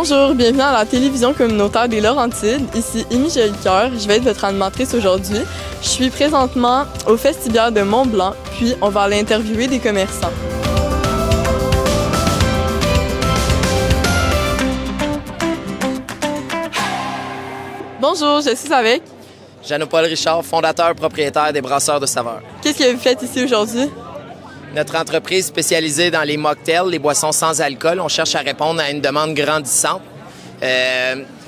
Bonjour, bienvenue à la télévision communautaire des Laurentides. Ici Amy Jolicoeur, je vais être votre animatrice aujourd'hui. Je suis présentement au Festibiaire de Mont-Blanc, puis on va aller interviewer des commerçants. Bonjour, je suis avec Jean-Paul Richard, fondateur propriétaire des Brasseurs de Saveurs. Qu'est-ce que vous faites ici aujourd'hui? Notre entreprise spécialisée dans les mocktails, les boissons sans alcool, on cherche à répondre à une demande grandissante,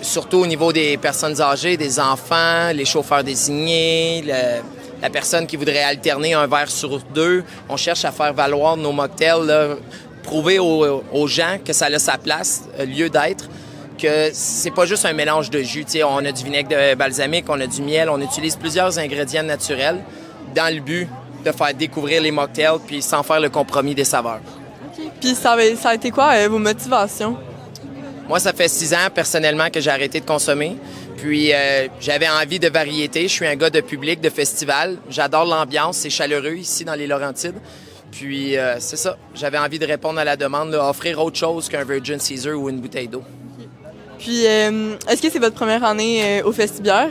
surtout au niveau des personnes âgées, des enfants, les chauffeurs désignés, la personne qui voudrait alterner un verre sur deux. On cherche à faire valoir nos mocktails, là, prouver aux gens que ça a sa place, lieu d'être, que c'est pas juste un mélange de jus. T'sais, on a du vinaigre de balsamique, on a du miel, on utilise plusieurs ingrédients naturels dans le but de faire découvrir les mocktails puis sans faire le compromis des saveurs. Okay. Puis ça a été quoi vos motivations? Moi, ça fait 6 ans personnellement que j'ai arrêté de consommer. Puis j'avais envie de variété. Je suis un gars de public, de festival. J'adore l'ambiance, c'est chaleureux ici dans les Laurentides. Puis c'est ça, j'avais envie de répondre à la demande, là, offrir autre chose qu'un Virgin Caesar ou une bouteille d'eau. Okay. Puis est-ce que c'est votre première année au Festibiaire?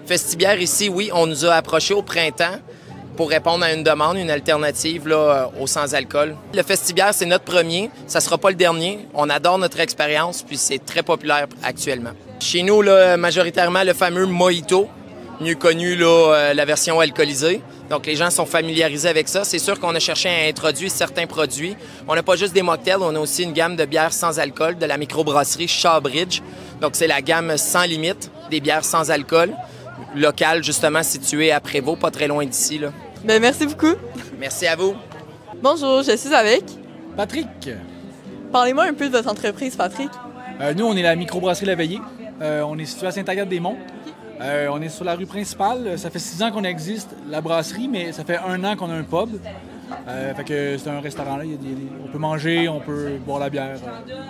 Festibiaire ici, oui, on nous a approchés au printemps pour répondre à une demande, une alternative là, au sans-alcool. Le Festibiaire, c'est notre premier. Ça sera pas le dernier. On adore notre expérience, puis c'est très populaire actuellement. Chez nous, là, majoritairement, le fameux Mojito, mieux connu là, la version alcoolisée. Donc, les gens sont familiarisés avec ça. C'est sûr qu'on a cherché à introduire certains produits. On n'a pas juste des mocktails, on a aussi une gamme de bières sans alcool de la microbrasserie Shawbridge. Donc, c'est la gamme sans limite des bières sans alcool, locale, justement, située à Prévost, pas très loin d'ici, là. Bien, merci beaucoup. Merci à vous. Bonjour, je suis avec Patrick. Parlez-moi un peu de votre entreprise, Patrick. Nous, on est la microbrasserie La Veillée. On est situé à Sainte-Agathe-des-Monts. On est sur la rue principale. Ça fait 6 ans qu'on existe, la brasserie, mais ça fait 1 an qu'on a un pub. Fait que c'est un restaurant, là. On peut manger, on peut boire la bière.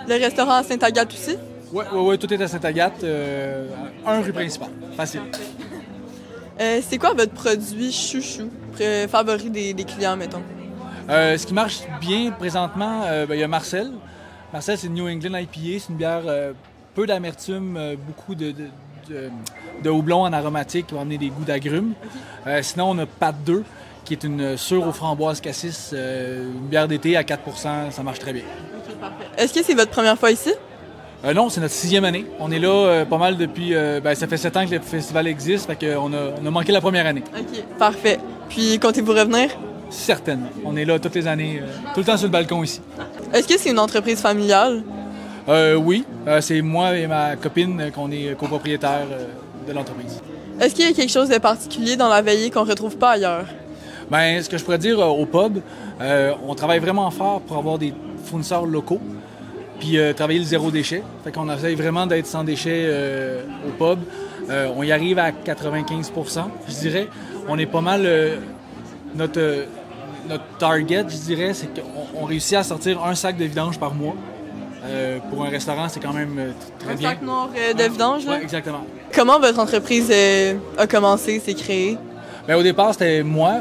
Le restaurant à Sainte-Agathe aussi? Oui, tout est à Sainte-Agathe. 1 rue principale. Facile. C'est quoi votre produit chouchou, favori des clients, mettons? Ce qui marche bien présentement, il y a Marcel. Marcel, c'est une New England IPA. C'est une bière peu d'amertume, beaucoup de houblon en aromatique qui va amener des goûts d'agrumes. Sinon, on a Pat 2, qui est une sûre aux framboises cassis, une bière d'été à 4 %. Ça marche très bien. Okay, parfait. Est-ce que c'est votre première fois ici? Non, c'est notre 6e année. On est là pas mal depuis... ça fait 7 ans que le festival existe, fait qu'on a manqué la première année. OK, parfait. Puis, comptez-vous revenir? Certainement. On est là toutes les années, tout le temps sur le balcon ici. Est-ce que c'est une entreprise familiale? Oui. C'est moi et ma copine qu'on est copropriétaires de l'entreprise. Est-ce qu'il y a quelque chose de particulier dans la veillée qu'on ne retrouve pas ailleurs? Bien, ce que je pourrais dire au pub, on travaille vraiment fort pour avoir des fournisseurs locaux. Puis travailler le zéro déchet. Fait qu'on essaye vraiment d'être sans déchets au pub. On y arrive à 95 %, je dirais. On est pas mal... Notre target, je dirais, c'est qu'on réussit à sortir 1 sac de vidange par mois. Pour un restaurant, c'est quand même très bien. Un sac noir de vidange, là? Oui, exactement. Comment votre entreprise a commencé, s'est créée? Bien, au départ, c'était moi.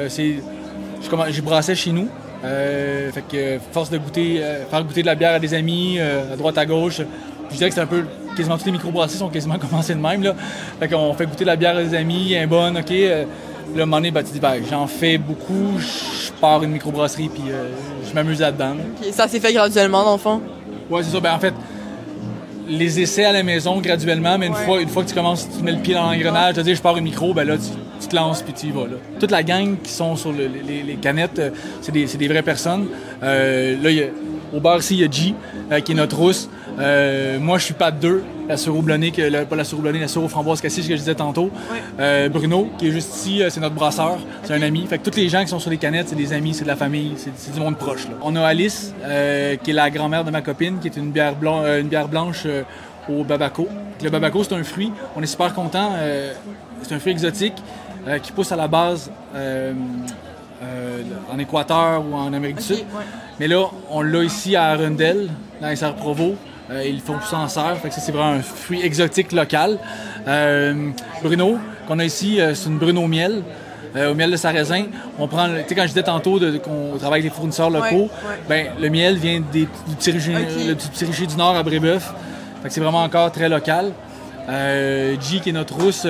J'ai brassé chez nous. Fait que force de goûter, faire goûter de la bière à des amis, à droite à gauche. Je dirais que c'est un peu, quasiment toutes les microbrasseries sont quasiment commencées de même, là. Fait qu'on fait goûter de la bière à des amis, elle est bonne, OK. Là, à un moment donné, tu dis, j'en fais beaucoup, je pars une microbrasserie, puis je m'amuse là-dedans. Okay, ça s'est fait graduellement, dans le fond? Oui, c'est ça. En fait, les essais à la maison, graduellement, mais une fois que tu commences, tu mets le pied dans l'engrenage, tu te dis, je pars une micro, là, tu te lances, puis tu y vas, là. Toute la gang qui sont sur les canettes, c'est des vraies personnes. Là, au bar ici, il y a G, qui est notre rousse. Moi, je suis Pat 2, la sœur houblonnée, pas la sœur houblonnée, la sœur aux framboises cassis que je disais tantôt. Bruno, qui est juste ici, c'est notre brasseur, c'est un ami. Fait que tous les gens qui sont sur les canettes, c'est des amis, c'est de la famille, c'est du monde proche, là. On a Alice, qui est la grand-mère de ma copine, qui est une bière blanche au babaco. Le babaco, c'est un fruit. On est super contents. C'est un fruit exotique qui pousse à la base en Équateur ou en Amérique du Sud. Ouais. Mais là, on l'a ici à Arundel, dans les Serres Provo. Ils font pousser en serre, fait que ça, c'est vraiment un fruit exotique local. Bruno, qu'on a ici, c'est une Bruno au miel. Au miel de sarrasin, on prend, tu sais, quand je disais tantôt qu'on travaille avec les fournisseurs locaux, ben, le miel vient du petit Richer du Nord à Brébeuf. Fait que c'est vraiment encore très local. G, qui est notre rousse,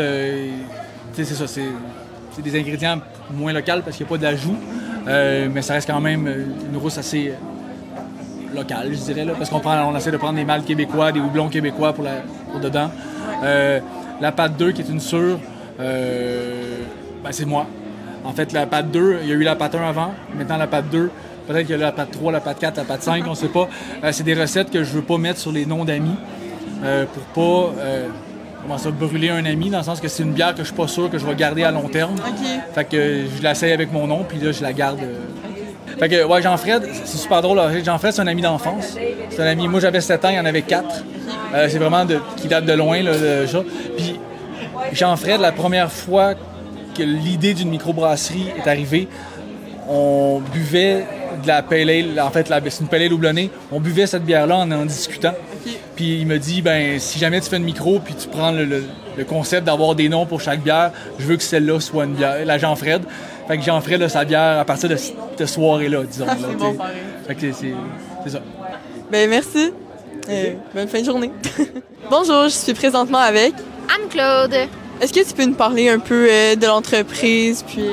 c'est ça, c'est des ingrédients moins locaux parce qu'il n'y a pas d'ajout. Mais ça reste quand même une rousse assez locale, je dirais, là, parce on essaie de prendre des mâles québécois, des houblons québécois pour dedans. La pâte 2, qui est une sûre, c'est moi. En fait, la pâte 2, il y a eu la pâte 1 avant, maintenant la pâte 2, peut-être qu'il y a la pâte 3, la pâte 4, la pâte 5, on ne sait pas. C'est des recettes que je ne veux pas mettre sur les noms d'amis pour pas brûler un ami, dans le sens que c'est une bière que je suis pas sûr que je vais garder à long terme. OK. Fait que je l'essaye avec mon nom, puis là, je la garde. Fait que, ouais, Jean-Fred, c'est super drôle. Jean-Fred, c'est un ami d'enfance. C'est un ami, moi j'avais 7 ans, il y en avait 4. C'est vraiment qui date de loin, là, ça. Puis Jean-Fred, la première fois que l'idée d'une microbrasserie est arrivée, on buvait de la pale ale, en fait, c'est une pale ale houblonnée. On buvait cette bière-là en discutant. OK. Puis il me dit, si jamais tu fais une micro, puis tu prends le concept d'avoir des noms pour chaque bière, je veux que celle-là soit une bière, la Jean-Fred. Fait que Jean-Fred a sa bière à partir de cette soirée-là, disons. C'est bon, pareil. Fait que c'est ça. Ben merci. Bonne fin de journée. Bonjour, je suis présentement avec Anne-Claude. Est-ce que tu peux nous parler un peu de l'entreprise, puis...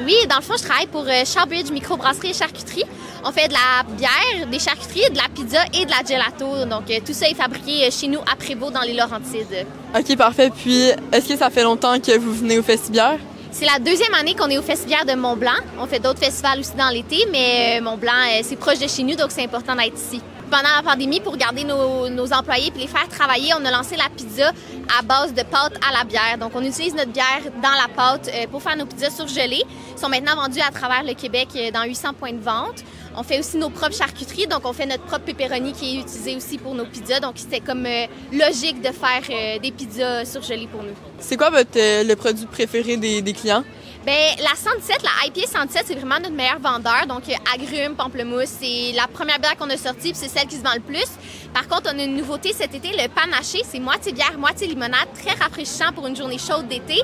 Oui, dans le fond, je travaille pour Shawbridge Microbrasserie et Charcuterie. On fait de la bière, des charcuteries, de la pizza et de la gelato. Donc, tout ça est fabriqué chez nous à Prévost, dans les Laurentides. OK, parfait. Puis, est-ce que ça fait longtemps que vous venez au Festibière? C'est la 2e année qu'on est au Festibière de Mont-Blanc. On fait d'autres festivals aussi dans l'été, mais Mont-Blanc, c'est proche de chez nous, donc c'est important d'être ici. Pendant la pandémie, pour garder nos employés et les faire travailler, on a lancé la pizza à base de pâte à la bière. Donc, on utilise notre bière dans la pâte pour faire nos pizzas surgelées. Ils sont maintenant vendus à travers le Québec dans 800 points de vente. On fait aussi nos propres charcuteries, donc on fait notre propre pepperoni qui est utilisé aussi pour nos pizzas. Donc, c'était comme logique de faire des pizzas surgelées pour nous. C'est quoi le produit préféré des clients? Bien, la 117, la IPA 117, c'est vraiment notre meilleur vendeur. Donc, agrumes, pamplemousse, c'est la première bière qu'on a sortie, puis c'est celle qui se vend le plus. Par contre, on a une nouveauté cet été, le panaché. C'est moitié bière, moitié limonade, très rafraîchissant pour une journée chaude d'été.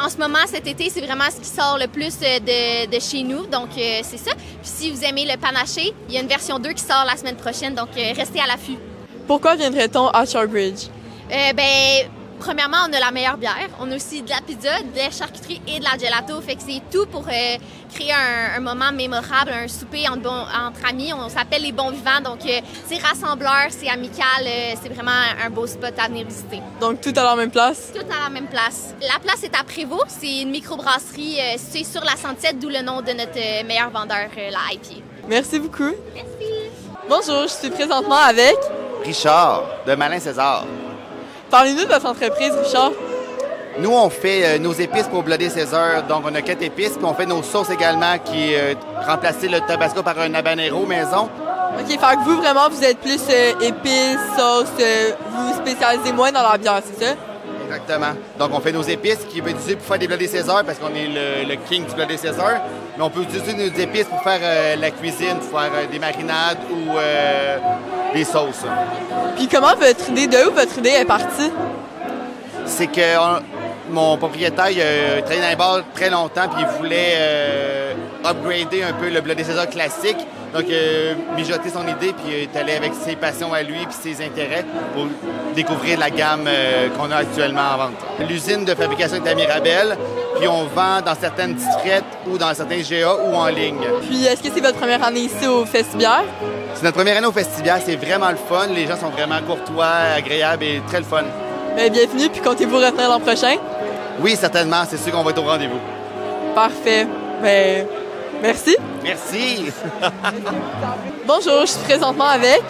En ce moment, cet été, c'est vraiment ce qui sort le plus de chez nous. Donc, c'est ça. Puis si vous aimez le panaché, il y a une version 2 qui sort la semaine prochaine. Donc, restez à l'affût. Pourquoi viendrait-on à Shawbridge? Premièrement, on a la meilleure bière. On a aussi de la pizza, de la charcuterie et de la gelato. Fait que c'est tout pour créer un moment mémorable, un souper entre amis. On s'appelle les bons vivants. Donc, c'est rassembleur, c'est amical. C'est vraiment un beau spot à venir visiter. Donc, tout à la même place? Tout à la même place. La place est à Prévost. C'est une microbrasserie située sur la 107, d'où le nom de notre meilleur vendeur, la IPA. Merci beaucoup. Merci. Bonjour, je suis présentement avec... Richard, de Malin César. Parlez-nous de votre entreprise, Richard. Nous, on fait nos épices pour Bloody César. Donc, on a 4 épices, puis on fait nos sauces également, qui remplacer le tabasco par un habanero maison. OK, fait que vous, vraiment, vous êtes plus épices, sauces, vous spécialisez moins dans la bière, c'est ça? Exactement. Donc, on fait nos épices qui vont être utilisées pour faire des Bloody César, parce qu'on est le king du Bloody César. Mais on peut utiliser nos épices pour faire la cuisine, pour faire des marinades ou des sauces. Puis comment de où votre idée est partie? C'est que mon propriétaire il a travaillé dans les bars très longtemps puis il voulait upgrader un peu le Bloody César classique. Donc, mijoter son idée puis est allé avec ses passions à lui puis ses intérêts pour découvrir la gamme qu'on a actuellement en vente. L'usine de fabrication est à Mirabel, puis on vend dans certaines districts ou dans certains GA ou en ligne. Puis, est-ce que c'est votre première année ici au Festibière? C'est notre première année au Festibière, c'est vraiment le fun. Les gens sont vraiment courtois, agréables et très le fun. Bien, bienvenue, puis comptez-vous retenir l'an prochain? Oui, certainement, c'est sûr qu'on va être au rendez-vous. Parfait. Bien, merci. Merci. Bonjour, je suis présentement avec...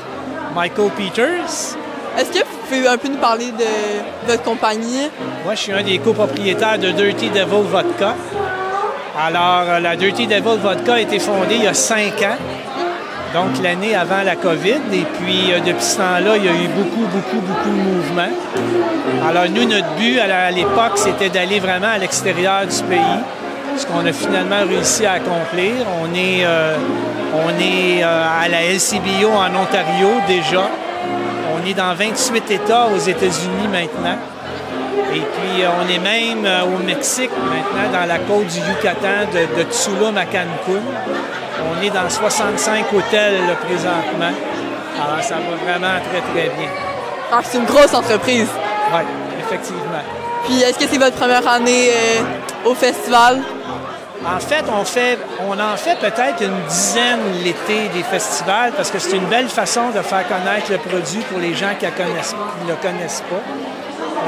Michael Peters. Est-ce que vous pouvez un peu nous parler de votre compagnie? Moi, je suis un des copropriétaires de Dirty Devil Vodka. Alors, la Dirty Devil Vodka a été fondée il y a 5 ans, donc l'année avant la COVID. Et puis, depuis ce temps-là, il y a eu beaucoup de mouvements. Alors, nous, notre but à l'époque, c'était d'aller vraiment à l'extérieur du pays, ce qu'on a finalement réussi à accomplir. On est à la LCBO en Ontario déjà. On est dans 28 États aux États-Unis maintenant. Et puis, on est même au Mexique maintenant, dans la côte du Yucatan, de Tulum à Cancun. On est dans 65 hôtels là, présentement. Alors, ça va vraiment très bien. Ah, c'est une grosse entreprise. Oui, effectivement. Puis, est-ce que c'est votre première année au festival? En fait, on en fait peut-être une dizaine l'été des festivals parce que c'est une belle façon de faire connaître le produit pour les gens qui ne le connaissent pas.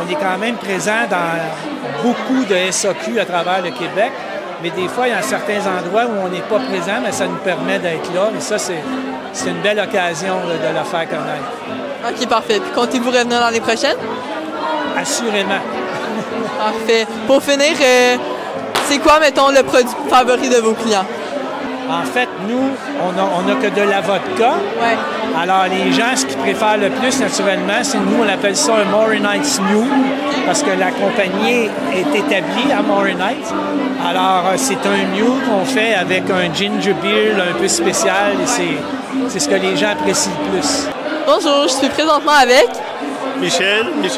On est quand même présent dans beaucoup de SAQ à travers le Québec, mais des fois, il y a certains endroits où on n'est pas présent, mais ça nous permet d'être là. Et ça, c'est une belle occasion de la faire connaître. OK, parfait. Puis, comptez-vous revenir l'année prochaine? Assurément. Parfait. Pour finir, c'est quoi, mettons, le produit favori de vos clients? En fait, nous, on n'a que de la vodka. Ouais. Alors, les gens, ce qu'ils préfèrent le plus, naturellement, c'est nous, on appelle ça un Maury Nights New, parce que la compagnie est établie à Maury Nights. Alors, c'est un new qu'on fait avec un ginger beer un peu spécial, et c'est ce que les gens apprécient le plus. Bonjour, je suis présentement avec... Michel. Ouais.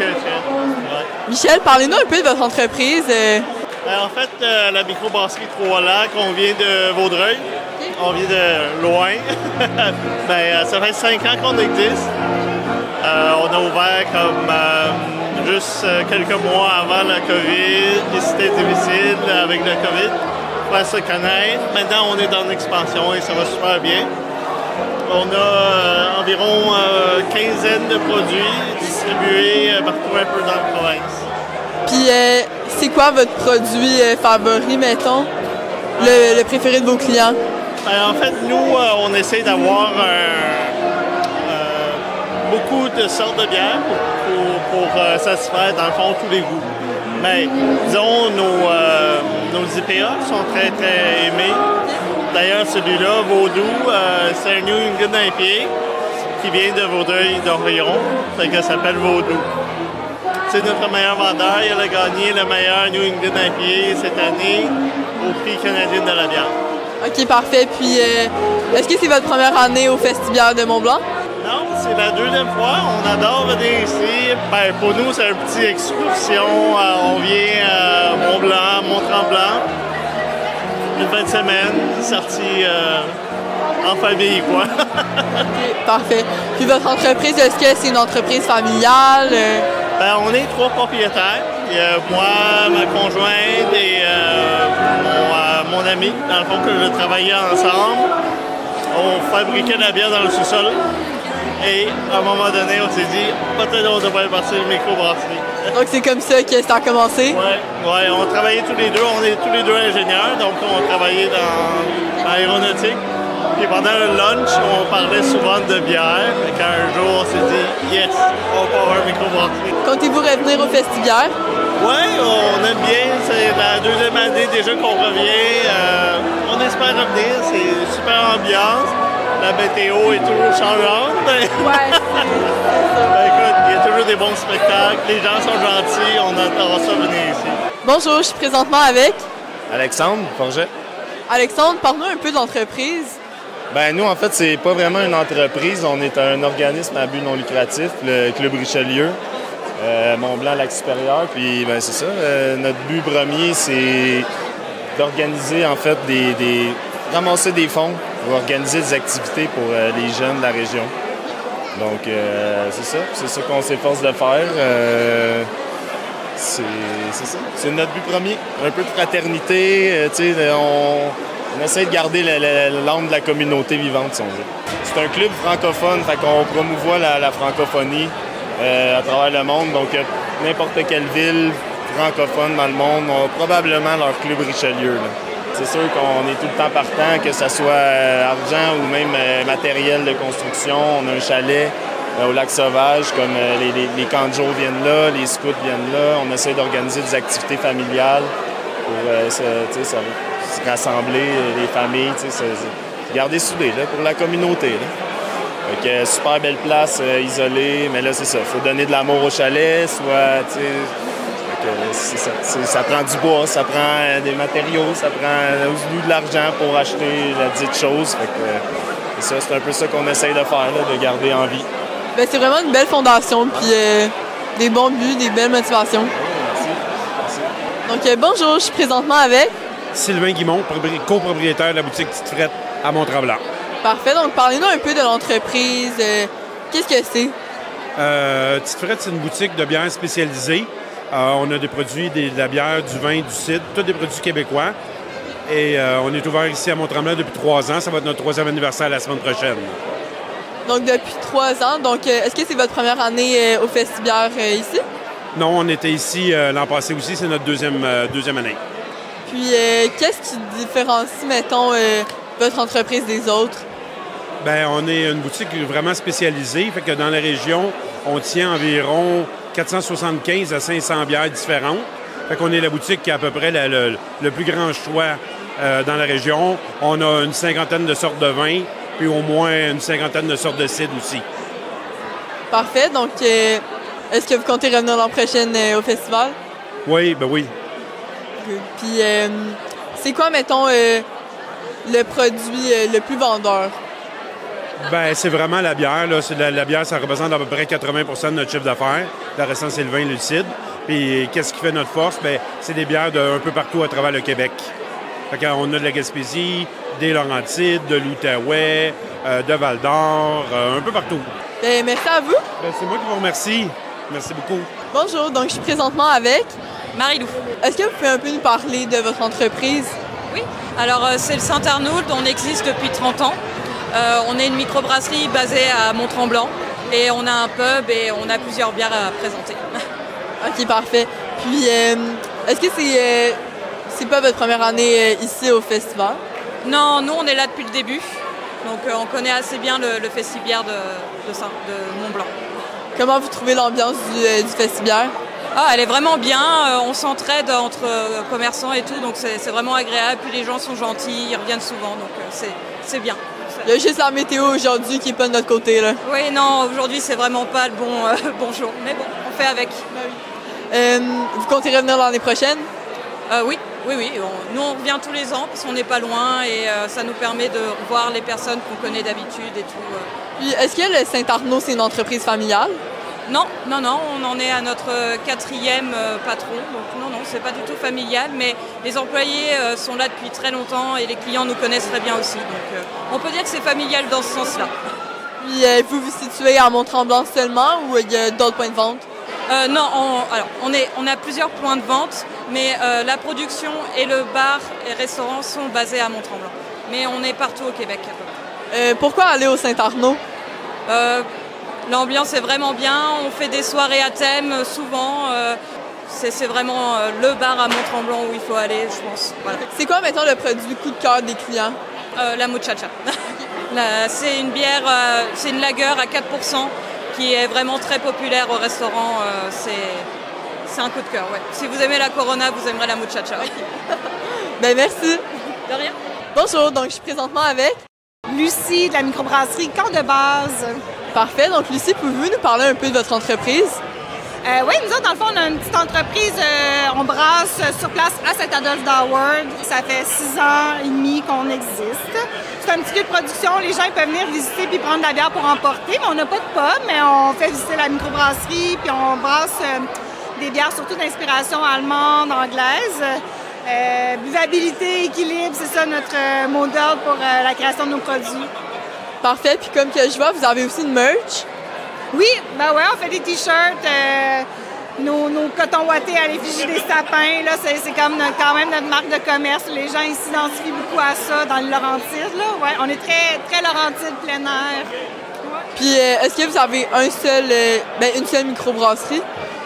Michel, parlez-nous un peu de votre entreprise. En fait, la microbrasserie Trois-Lacs, on vient de Vaudreuil. On vient de loin. Ça fait 5 ans qu'on existe. On a ouvert comme juste quelques mois avant la COVID. Et c'était difficile avec la COVID pour se connaître. Maintenant, on est dans l'expansion et ça va super bien. On a environ quinzaine de produits distribués partout un peu dans la province. Puis, c'est quoi votre produit favori, mettons? Le préféré de vos clients? En fait, nous, on essaie d'avoir beaucoup de sortes de bières pour satisfaire, dans le fond, tous les goûts. Mais, disons, nos IPA sont très, très aimés. D'ailleurs, celui-là, Vaudou, c'est un New England IPA qui vient de Vaudreuil-Dorion, ça s'appelle Vaudou. C'est notre meilleur vendeur. Il a gagné le meilleur New England IPA cette année au Prix canadien de la bière. OK, parfait. Puis, est-ce que c'est votre première année au Festibiaire de Mont-Blanc? Non, c'est la deuxième fois. On adore venir ici. Pour nous, c'est une petite excursion. On vient à Mont-Blanc, Mont-Tremblant. Une fin de semaine, sortie en famille, quoi. OK, parfait. Puis, votre entreprise, est-ce que c'est une entreprise familiale? On est 3 propriétaires. Il y a moi, ma conjointe et mon ami, dans le fond, que je travaillais ensemble. On fabriquait de la bière dans le sous-sol. Et à un moment donné, on s'est dit, peut-être on devrait partir une microbrasserie. Donc, c'est comme ça que ça a commencé? Oui, on travaillait tous les deux. On est tous les deux ingénieurs, donc on travaillait dans l'aéronautique. Et pendant le lunch, on parlait souvent de bière. Et qu'un jour, on s'est dit, yes, on peut avoir une microbrasserie. Comptez-vous revenir au Festibiaire? Oui, on aime bien. C'est la deuxième année déjà qu'on revient. On espère revenir. C'est une super ambiance. La météo est toujours changeante. Ouais. Écoute, il y a toujours des bons spectacles. Les gens sont gentils. On adore ça venir ici. Bonjour, je suis présentement avec... Alexandre Forget. Alexandre, parle-nous un peu de l'entreprise. Nous, en fait, c'est pas vraiment une entreprise. On est un organisme à but non lucratif, le Club Richelieu, Mont-Blanc-Lac-Supérieur. Puis, c'est ça. Notre but premier, c'est d'organiser, en fait, ramasser des fonds pour organiser des activités pour les jeunes de la région. Donc, c'est ça. C'est ça qu'on s'efforce de faire. C'est ça. C'est notre but premier. Un peu de fraternité. On essaie de garder l'âme de la communauté vivante, si on veut. C'est un club francophone, fait qu'on promouvoit la francophonie à travers le monde. Donc, n'importe quelle ville francophone dans le monde a probablement leur club Richelieu. Là. C'est sûr qu'on est tout le temps partant, que ce soit argent ou même matériel de construction. On a un chalet au Lac-Sauvage, comme les camps de jour viennent là, les scouts viennent là. On essaie d'organiser des activités familiales pour se rassembler les familles, garder soudé là, pour la communauté. Là. Donc, super belle place, isolée, mais là, c'est ça. Il faut donner de l'amour au chalet, soit, c'est ça. Ça prend du bois, ça prend des matériaux, ça prend aussi de l'argent pour acheter la dite chose. Fait que, c'est un peu ça qu'on essaye de faire, là, de garder en vie. C'est vraiment une belle fondation, puis des bons buts, des belles motivations. Oui, merci. Donc, bonjour, je suis présentement avec... Sylvain Guimond, copropriétaire de la boutique Petite Frette à Mont-Tremblant. Parfait. Donc, parlez-nous un peu de l'entreprise. Qu'est-ce que c'est? Tite Frette, c'est une boutique de bière spécialisée. On a des produits, de la bière, du vin, du cidre, tous des produits québécois. Et on est ouvert ici à Mont-Tremblant depuis 3 ans. Ça va être notre 3e anniversaire la semaine prochaine. Donc, depuis 3 ans. Donc, est-ce que c'est votre première année au Festibière ici? Non, on était ici l'an passé aussi. C'est notre deuxième année. Puis, qu'est-ce qui différencie, mettons, votre entreprise des autres? Bien, on est une boutique vraiment spécialisée. Fait que dans la région, on tient environ 475 à 500 bières différentes. Fait qu'on est la boutique qui a à peu près le plus grand choix dans la région. On a une 50aine de sortes de vins, puis au moins une 50aine de sortes de cidre aussi. Parfait. Donc, est-ce que vous comptez revenir l'an prochain au festival? Oui, ben oui. Puis, c'est quoi, mettons, le produit le plus vendeur? Ben, c'est vraiment la bière. Là. La bière, ça représente à peu près 80 de notre chiffre d'affaires. Le restant, c'est le vin et le cidre. Puis, qu'est-ce qui fait notre force? Bien, c'est des bières d'un peu partout à travers le Québec. Fait qu'on a de la Gaspésie, des Laurentides, de l'Outaouais, de Val-d'Or, un peu partout. Bien, merci à vous. Bien, c'est moi qui vous remercie. Merci beaucoup. Bonjour, donc je suis présentement avec Marie-Lou. Est-ce que vous pouvez un peu nous parler de votre entreprise? Oui, alors c'est le Saint-Arnould, on existe depuis 30 ans. On est une microbrasserie basée à Mont-Tremblant et on a un pub et on a plusieurs bières à présenter. OK, parfait. Puis, est-ce que c'est pas votre première année ici au festival? Non, nous on est là depuis le début, donc on connaît assez bien le festibière de Mont-Blanc. Comment vous trouvez l'ambiance du festibière? Ah, elle est vraiment bien, on s'entraide entre commerçants et tout, donc c'est vraiment agréable, puis les gens sont gentils, ils reviennent souvent, donc c'est bien. Il y a juste la météo aujourd'hui qui n'est pas de notre côté, là. Oui, non, aujourd'hui c'est vraiment pas le bon jour, mais bon, on fait avec. Vous comptez revenir l'année prochaine? Oui. Nous, on revient tous les ans parce qu'on n'est pas loin et ça nous permet de revoir les personnes qu'on connaît d'habitude et tout. Puis, est-ce que le Saint-Arnaud, c'est une entreprise familiale? Non, on en est à notre 4e patron. Donc non, c'est pas du tout familial, mais les employés sont là depuis très longtemps et les clients nous connaissent très bien aussi. Donc on peut dire que c'est familial dans ce sens-là. Puis, vous vous situez à Mont-Tremblant seulement ou il y a d'autres points de vente? Non, on a plusieurs points de vente, mais la production et le bar et restaurant sont basés à Mont-Tremblant. Mais on est partout au Québec à peu près. Pourquoi aller au Saint-Arnaud? L'ambiance est vraiment bien, on fait des soirées à thème souvent. C'est vraiment le bar à Mont-Tremblant où il faut aller, je pense. Voilà. C'est quoi, mettons, le produit coup de cœur des clients? La muchacha. C'est une bière, c'est une lager à 4%. Qui est vraiment très populaire au restaurant. C'est un coup de cœur, ouais. Si vous aimez la Corona, vous aimerez la muchacha. Ben merci. De rien. Bonjour, donc je suis présentement avec Lucie de la microbrasserie Camp de Base. Parfait. Donc Lucie, pouvez-vous nous parler un peu de votre entreprise? Oui, nous autres, dans le fond, on a une petite entreprise, on brasse sur place à Saint-Adolphe-d'Howard. Ça fait 6 ans et demi qu'on existe. C'est un petit lieu de production, les gens peuvent venir visiter puis prendre de la bière pour emporter. Mais on n'a pas de pub, mais on fait visiter la microbrasserie puis on brasse des bières surtout d'inspiration allemande, anglaise. Buvabilité, équilibre, c'est ça notre mot d'ordre pour la création de nos produits. Parfait. Puis comme que je vois, vous avez aussi une merch. Oui, ben ouais, on fait des t-shirts, nos cotons ouatés à l'effigie des sapins, là, c'est comme quand même notre marque de commerce. Les gens ici s'identifient beaucoup à ça dans le Laurentide, là. Ouais, on est très, très Laurentide plein air. Ouais. Puis est-ce que vous avez une seule microbrasserie?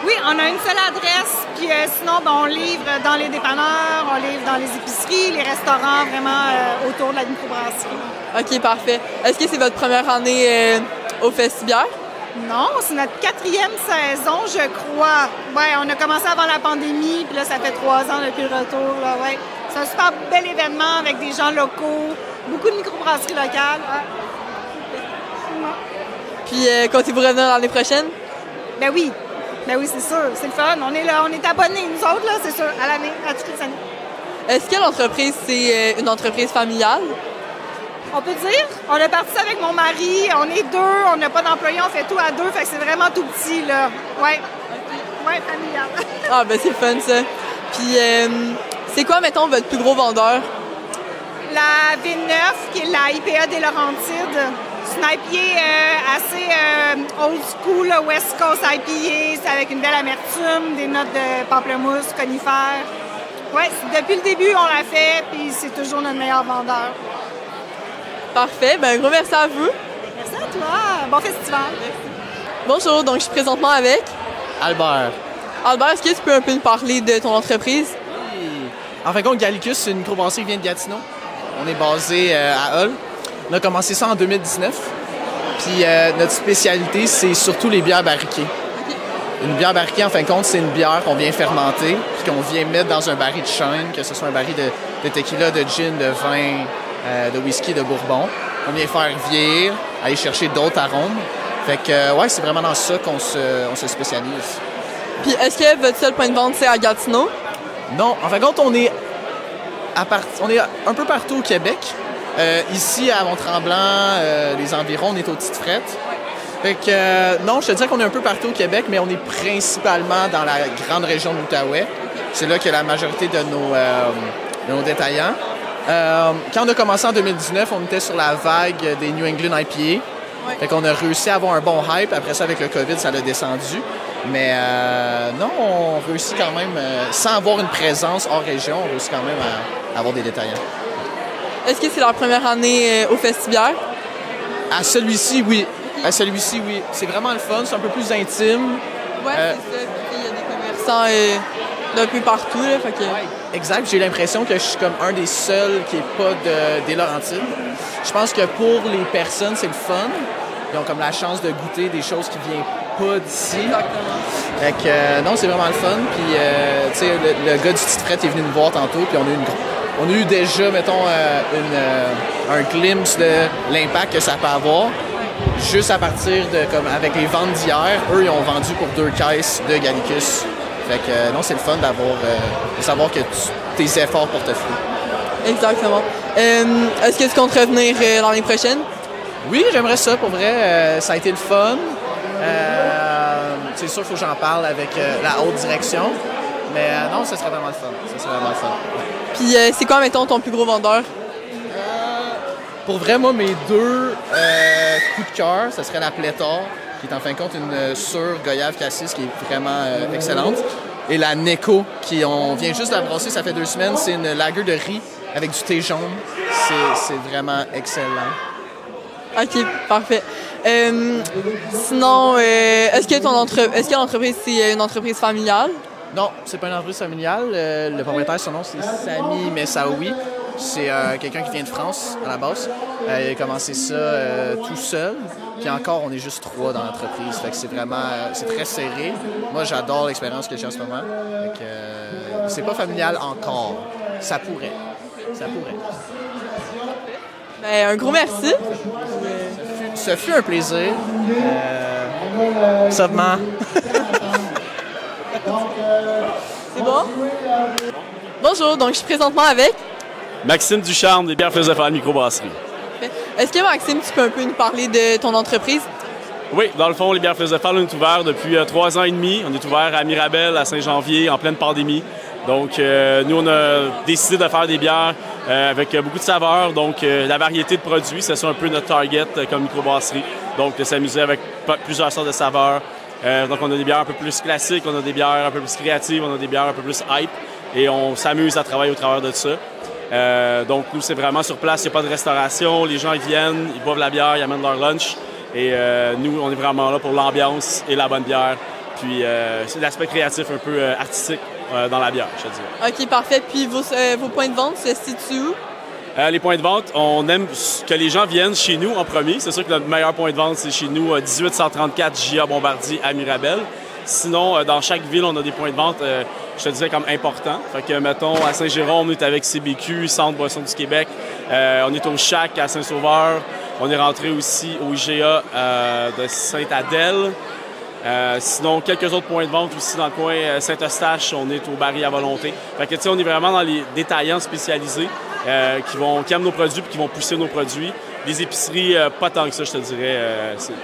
Oui, on a une seule adresse, puis sinon, on livre dans les dépanneurs, on livre dans les épiceries, les restaurants, vraiment autour de la microbrasserie. OK, parfait. Est-ce que c'est votre première année au Festibière? Non, c'est notre 4e saison, je crois. Ouais, on a commencé avant la pandémie, puis là, ça fait 3 ans depuis le retour. Là, ouais. C'est un super bel événement avec des gens locaux, beaucoup de microbrasseries locales. Ouais. Puis, comptez-vous revenir l'année prochaine? Ben oui, c'est sûr, c'est le fun. On est là, on est abonnés, nous autres, là, c'est sûr, à l'année, à toutes les années. Est-ce que l'entreprise, c'est une entreprise familiale? On peut dire. On est parti avec mon mari. On est 2. On n'a pas d'employés. On fait tout à 2. Fait que c'est vraiment tout petit, là. Ouais. Ouais, familial. Ah, ben c'est fun, ça. Puis, c'est quoi, mettons, votre plus gros vendeur? La V9, qui est la IPA des Laurentides. C'est une IPA assez old school, là, West Coast IPA, c'est avec une belle amertume, des notes de pamplemousse, conifère. Oui, depuis le début, on l'a fait, puis c'est toujours notre meilleur vendeur. Parfait. Ben, un gros merci à vous. Merci à toi. Bon festival. Merci. Bonjour, donc je suis présentement avec Albert. Albert, est-ce que tu peux un peu nous parler de ton entreprise? Oui. En fin de compte, Gallicus, c'est une microbrasserie qui vient de Gatineau. On est basé à Hull. On a commencé ça en 2019. Puis notre spécialité, c'est surtout les bières barriquées. Une bière barriquée, en fin de compte, c'est une bière qu'on vient fermenter, puis qu'on vient mettre dans un baril de chêne, que ce soit un baril de tequila, de gin, de vin, de whisky, de bourbon. On vient faire vieillir, aller chercher d'autres arômes. Fait que, ouais, c'est vraiment dans ça qu'on se spécialise. Puis, est-ce que votre seul point de vente, c'est à Gatineau? Non, en fin de compte, on est un peu partout au Québec. Ici, à Mont-Tremblant, les environs, on est aux Petites Frettes. Fait que, non, je te dirais qu'on est un peu partout au Québec, mais on est principalement dans la grande région de l'Outaouais. C'est là qu'il y a la majorité de nos détaillants. Quand on a commencé en 2019, on était sur la vague des New England IPA. Ouais. Fait qu'on a réussi à avoir un bon hype. Après ça, avec le COVID, ça l'a descendu. Mais non, on réussit quand même, sans avoir une présence hors région, on réussit quand même à avoir des détaillants. Est-ce que c'est leur première année au Festibiaire? À celui-ci, oui. À celui-ci, oui. C'est vraiment le fun, c'est un peu plus intime. Oui, c'est ça. Puis il y a des commerçants d'un peu partout. Là, fait que... Ouais, exact. J'ai l'impression que je suis comme un des seuls qui n'est pas des Laurentides. Je pense que pour les personnes, c'est le fun. Ils ont comme la chance de goûter des choses qui ne viennent pas d'ici. Exactement. Fait que non, c'est vraiment le fun. Puis, tu sais, le gars du Petite Frette est venu nous voir tantôt, puis on a eu déjà, mettons, un glimpse de l'impact que ça peut avoir. Juste à partir de, comme avec les ventes d'hier, eux, ils ont vendu pour 2 caisses de Gallicus. Fait que non, c'est le fun de savoir que tes efforts portent fruit. Exactement. Est-ce que tu comptes revenir l'année prochaine? Oui, j'aimerais ça, pour vrai. Ça a été le fun. C'est sûr qu'il faut que j'en parle avec la haute direction. Mais non, ça serait vraiment le fun. Ça serait vraiment le fun. Ouais. Puis c'est quoi, mettons, ton plus gros vendeur? Pour vrai, moi, mes 2 coups de cœur, ce serait la Pléthore, qui est en fin de compte une sur Goyave Cassis qui est vraiment excellente. Et la Neko, on vient juste de la brasser, ça fait 2 semaines. C'est une lager de riz avec du thé jaune. C'est vraiment excellent. OK, parfait. Sinon, est-ce que l'entreprise, c'est une entreprise familiale? Non, c'est pas une entreprise familiale. Le propriétaire, son nom, c'est Sami Messaoui. C'est quelqu'un qui vient de France, à la base. Il a commencé ça tout seul. Puis encore, on est juste 3 dans l'entreprise. Fait que c'est vraiment... c'est très serré. Moi, j'adore l'expérience que j'ai en ce moment. Fait que c'est pas familial encore. Ça pourrait. Ça pourrait. Ben, un gros merci. Ce fut un plaisir. Seulement. C'est bon? Bonjour, donc je suis présentement avec... Maxime Ducharme, des bières Philosophales Microbrasserie. Est-ce que, Maxime, tu peux un peu nous parler de ton entreprise? Oui, dans le fond, les bières Philosophales, on est ouvert depuis 3 ans et demi. On est ouvert à Mirabel, à Saint-Janvier, en pleine pandémie. Donc, nous, on a décidé de faire des bières avec beaucoup de saveurs. Donc, la variété de produits, c'est ça un peu notre target comme microbrasserie. Donc, de s'amuser avec plusieurs sortes de saveurs. Donc, on a des bières un peu plus classiques, on a des bières un peu plus créatives, on a des bières un peu plus hype. Et on s'amuse à travailler au travers de ça. Donc, nous, c'est vraiment sur place. Il n'y a pas de restauration. Les gens, ils viennent, ils boivent la bière, ils amènent leur lunch. Et nous, on est vraiment là pour l'ambiance et la bonne bière. Puis, c'est l'aspect créatif un peu artistique dans la bière, je te dirais. OK, parfait. Puis, vos points de vente se situent où? Les points de vente, on aime que les gens viennent chez nous en premier. C'est sûr que notre meilleur point de vente, c'est chez nous, 1834 J.A. Bombardier à Mirabel. Sinon, dans chaque ville, on a des points de vente, je te dirais, comme importants. Fait que, mettons, à Saint-Jérôme, on est avec CBQ, Centre Boissons du Québec. On est au Chac à Saint-Sauveur. On est rentré aussi au IGA de Sainte-Adèle. Sinon, quelques autres points de vente aussi dans le coin Saint-Eustache. On est au Baril à volonté. Fait que, tu sais, on est vraiment dans les détaillants spécialisés qui aiment nos produits et qui vont pousser nos produits. Les épiceries, pas tant que ça, je te dirais.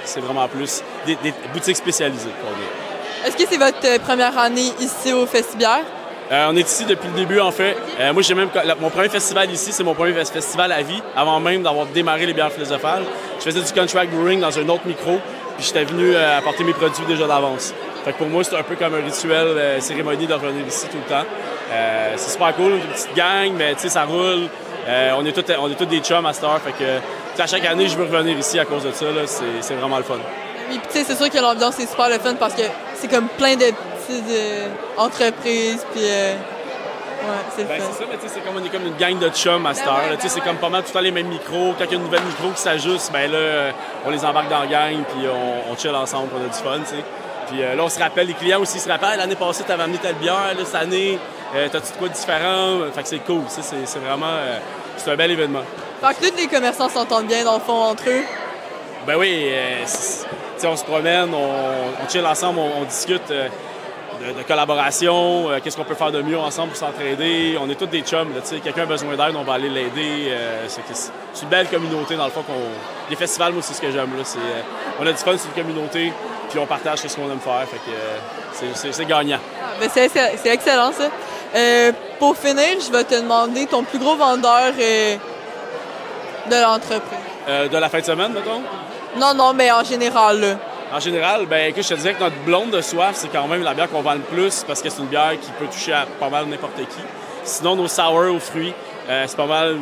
C'est vraiment plus des boutiques spécialisées qu'on est. Est-ce que c'est votre première année ici au Festibiaire? On est ici depuis le début, en fait. Moi, j'ai même mon premier festival ici, c'est mon premier festival à vie, avant même d'avoir démarré les bières philosophales. Je faisais du contract brewing dans un autre micro, puis j'étais venu apporter mes produits déjà d'avance. Fait que pour moi, c'est un peu comme un rituel, cérémonie de revenir ici tout le temps. C'est super cool, une petite gang, mais tu sais, ça roule. On est tous des chums à cette heure, fait que à chaque année, je veux revenir ici à cause de ça. C'est vraiment le fun. Oui, puis tu sais, c'est sûr que l'ambiance est super le fun parce que c'est comme plein de entreprises, puis c'est le fun. C'est ça, mais tu sais, on est comme une gang de chums à cette heure. Tu sais, c'est comme pas mal tout le temps les mêmes micros. Quand il y a une nouvelle micro qui s'ajuste, ben là, on les embarque dans la gang, puis on chill ensemble, on a du fun, tu sais. Puis là, on se rappelle, les clients aussi se rappellent, l'année passée, t'avais amené telle bière, là, cette année, t'as-tu de quoi de différent? Fait que c'est cool, c'est vraiment, c'est un bel événement. Fait que tous les commerçants s'entendent bien, dans le fond, entre eux? Ben oui, on se promène, on chill ensemble, on discute de collaboration, qu'est-ce qu'on peut faire de mieux ensemble pour s'entraider. On est tous des chums, quelqu'un a besoin d'aide, on va aller l'aider. C'est une belle communauté, dans le fond. Les festivals, moi, c'est ce que j'aime. On a du fun sur une communauté, puis on partage ce qu'on aime faire. Fait que c'est gagnant. Ben c'est excellent, ça. Pour finir, je vais te demander ton plus gros vendeur de l'entreprise. De la fin de semaine, mettons? Non, mais en général, là. En général, ben écoute, je te dirais que notre blonde de soif, c'est quand même la bière qu'on vend le plus parce que c'est une bière qui peut toucher à pas mal n'importe qui. Sinon, nos sour aux fruits, c'est pas mal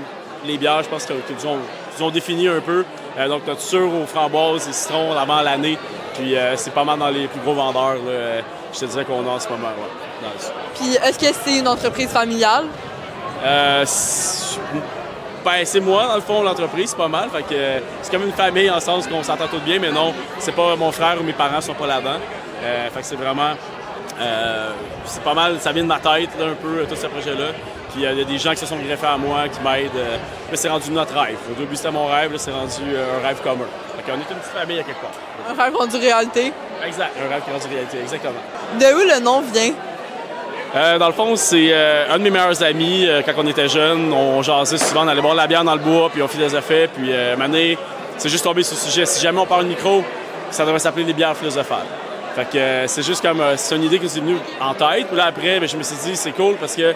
les bières, je pense, qu'ils ont défini un peu. Donc, notre sûre aux framboises et citrons avant l'année. Puis, c'est pas mal dans les plus gros vendeurs, là, je te dirais qu'on a en ce moment. Ouais, puis, est-ce que c'est une entreprise familiale? Ben, c'est moi, dans le fond, l'entreprise, c'est pas mal. Fait que c'est comme une famille en sens qu'on s'entend tous bien, mais non, c'est pas mon frère ou mes parents sont pas là-dedans. Fait que c'est vraiment... c'est pas mal, ça vient de ma tête, là, un peu, tout ce projet-là. Puis il y a des gens qui se sont greffés à moi, qui m'aident. Là, c'est rendu notre rêve. Au début, c'était mon rêve, là, c'est rendu un rêve commun. Fait qu'on est une petite famille à quelque part. Un rêve rendu réalité? Exact, un rêve qui est rendu réalité, exactement. De où le nom vient? Dans le fond, c'est un de mes meilleurs amis. Quand on était jeunes, on jasait souvent, on allait boire de la bière dans le bois, puis on philosophait. Puis une année, c'est juste tombé sur le sujet. Si jamais on parle de micro, ça devrait s'appeler les bières philosophales. Fait que c'est juste comme, c'est une idée qui nous est venue en tête. Puis là, après, je me suis dit, c'est cool parce que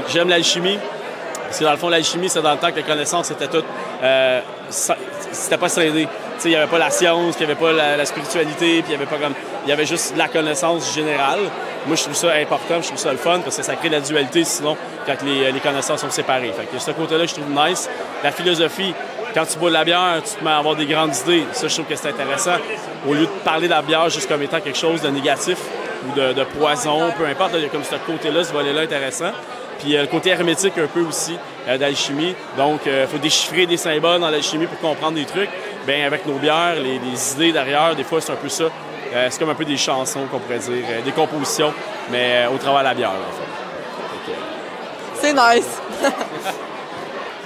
j'aime l'alchimie. Parce que dans le fond, l'alchimie, c'est dans le temps que les connaissances étaient toutes... c'était pas scindé. Il n'y avait pas la science, il n'y avait pas la spiritualité, puis il y avait juste la connaissance générale. Moi, je trouve ça important, je trouve ça le fun, parce que ça crée de la dualité, sinon, quand les connaissances sont séparées. Fait que ce côté-là, je trouve nice. La philosophie, quand tu bois de la bière, tu te mets à avoir des grandes idées. Ça, je trouve que c'est intéressant. Au lieu de parler de la bière juste comme étant quelque chose de négatif ou de poison, peu importe, il y a comme ce côté-là, ce volet-là intéressant. Puis le côté hermétique un peu aussi d'alchimie. Donc, il faut déchiffrer des symboles dans l'alchimie pour comprendre des trucs. Bien, avec nos bières, les idées derrière, des fois, c'est un peu ça. C'est comme un peu des chansons, qu'on pourrait dire, des compositions, mais au travers de la bière, en fait. C'est nice!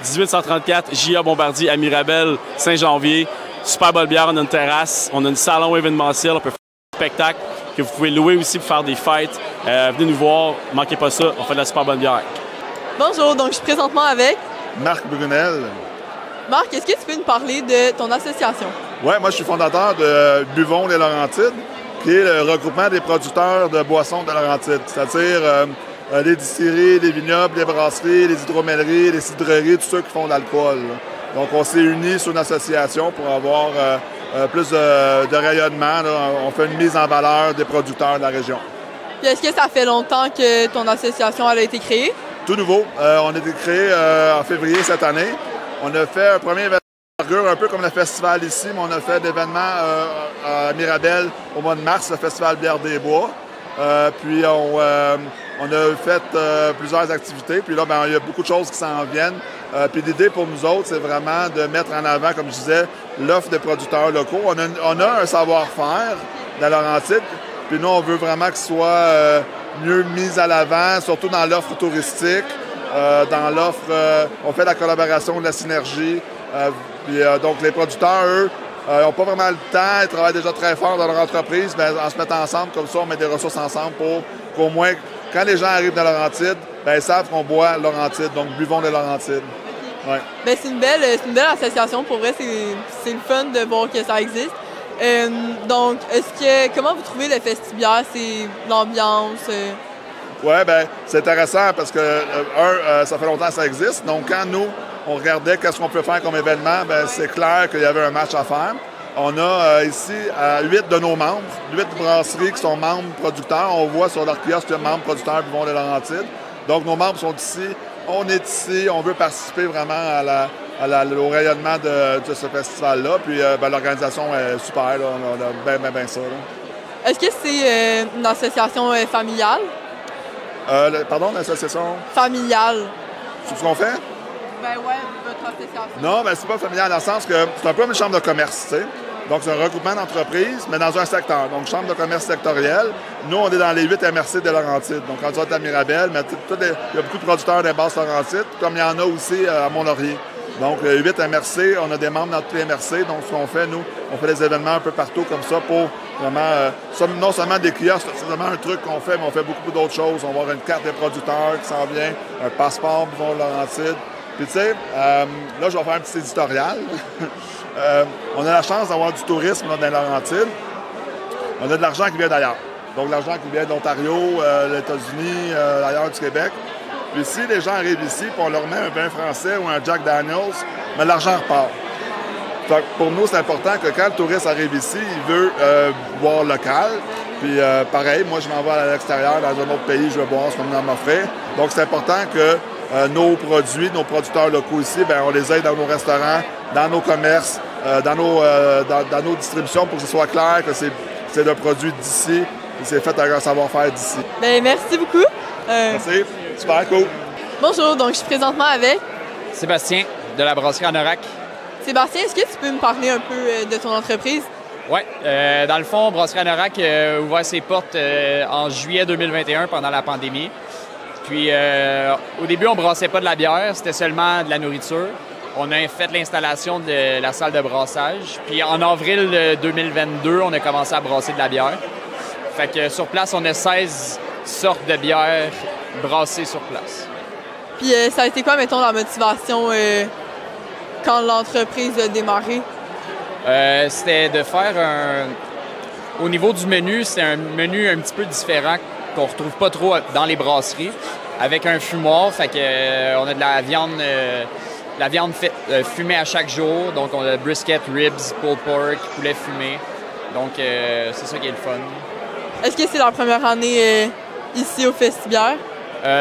1834, J.A. Bombardier à Mirabel, Saint-Janvier. Super bonne bière, on a une terrasse, on a un salon événementiel, on peut faire des spectacles que vous pouvez louer aussi pour faire des fêtes. Venez nous voir, manquez pas ça, on fait de la super bonne bière. Bonjour, donc je suis présentement avec... Marc Brunel. Marc, est-ce que tu peux nous parler de ton association? Oui, moi je suis fondateur de Buvons les Laurentides, qui est le regroupement des producteurs de boissons de Laurentides, c'est-à-dire les distilleries, les vignobles, les brasseries, les hydromelleries, les cidreries, tous ceux qui font de l'alcool. Donc on s'est unis sur une association pour avoir plus de rayonnement. Là. On fait une mise en valeur des producteurs de la région. Puis est-ce que ça fait longtemps que ton association a été créée? Tout nouveau. On a été créé en février cette année. On a fait un premier événement, un peu comme le festival ici, mais on a fait l'événement à Mirabel au mois de mars, le festival Bière des Bois. Puis on a fait plusieurs activités. Puis là, il y a beaucoup de choses qui s'en viennent. Puis l'idée pour nous autres, c'est vraiment de mettre en avant, comme je disais, l'offre des producteurs locaux. On a un savoir-faire dans Laurentide. Puis nous, on veut vraiment qu'il soit mieux mis à l'avant, surtout dans l'offre touristique. Dans l'offre, on fait la collaboration, de la synergie. Donc, les producteurs, eux, n'ont pas vraiment le temps. Ils travaillent déjà très fort dans leur entreprise. Mais en se mettant ensemble, comme ça, on met des ressources ensemble pour qu'au moins, quand les gens arrivent dans Laurentide, ils savent qu'on boit Laurentide. Donc, buvons les Laurentides. Ouais. Ben, c'est une belle association. Pour vrai, c'est le fun de voir que ça existe. Donc, comment vous trouvez le festibiaire? C'est l'ambiance? Oui, bien, c'est intéressant parce que, ça fait longtemps que ça existe. Donc, quand nous, on regardait qu'est-ce qu'on peut faire comme événement, bien, c'est clair qu'il y avait un match à faire. On a ici 8 de nos membres, 8 brasseries qui sont membres producteurs. On voit sur leur kiosque les membres producteurs du Vont des Laurentides. Donc, nos membres sont ici. On est ici. On veut participer vraiment au rayonnement de ce festival-là. Puis, l'organisation est super. Là. On a bien ça. Là. Est-ce que c'est une association familiale? Pardon, l'association? Familiale. C'est ce qu'on fait? Ben ouais, votre association. Non, ben c'est pas familial dans le sens que c'est un peu une chambre de commerce, tu sais. Donc, c'est un regroupement d'entreprises, mais dans un secteur. Donc, chambre de commerce sectorielle. Nous, on est dans les 8 MRC de Laurentides. Donc, quand tu vas à Mirabel, mais il y a beaucoup de producteurs des basses Laurentides, comme il y en a aussi à Mont-Laurier. Donc, 8 MRC, on a des membres dans tous les MRC. Donc, ce qu'on fait, nous, on fait des événements un peu partout comme ça pour vraiment, non seulement des kiosques, c'est vraiment un truc qu'on fait, mais on fait beaucoup d'autres choses. On va avoir une carte des producteurs qui s'en vient, un passeport pour Laurentides. Puis, tu sais, là, je vais faire un petit éditorial. On a la chance d'avoir du tourisme là, dans les Laurentides. On a de l'argent qui vient d'ailleurs. Donc, l'argent qui vient de l'Ontario, les États-Unis, ailleurs du Québec. Puis, si les gens arrivent ici, puis on leur met un vin français ou un Jack Daniels, mais l'argent repart. Fait que pour nous, c'est important que quand le touriste arrive ici, il veut boire local. Puis, pareil, moi, je m'en vais à l'extérieur, dans un autre pays, je veux boire ce qu'on m'offre. Donc, c'est important que nos produits, nos producteurs locaux ici, bien, on les aide dans nos restaurants, dans nos commerces, dans nos distributions pour que ce soit clair que c'est le produit d'ici et c'est fait avec un savoir-faire d'ici. Bien, merci beaucoup. Merci. Super cool. Bonjour, donc je suis présentement avec Sébastien de la brasserie Anorak. Sébastien, est-ce que tu peux me parler un peu de ton entreprise? Oui. Dans le fond, Brasserie Anorak a ouvert ses portes en juillet 2021 pendant la pandémie. Puis, au début, on ne brassait pas de la bière, c'était seulement de la nourriture. On a fait l'installation de la salle de brassage. Puis, en avril 2022, on a commencé à brasser de la bière. Fait que sur place, on a 16 sortes de bières brassées sur place. Puis, ça a été quoi, mettons, la motivation quand l'entreprise a démarré? C'était de faire Au niveau du menu, c'est un menu un petit peu différent qu'on retrouve pas trop dans les brasseries, avec un fumoir. Fait que on a de la viande fumée à chaque jour. Donc, on a brisket, ribs, pulled pork, poulet fumé. Donc, c'est ça qui est le fun. Est-ce que c'est la première année ici au Festibiaire?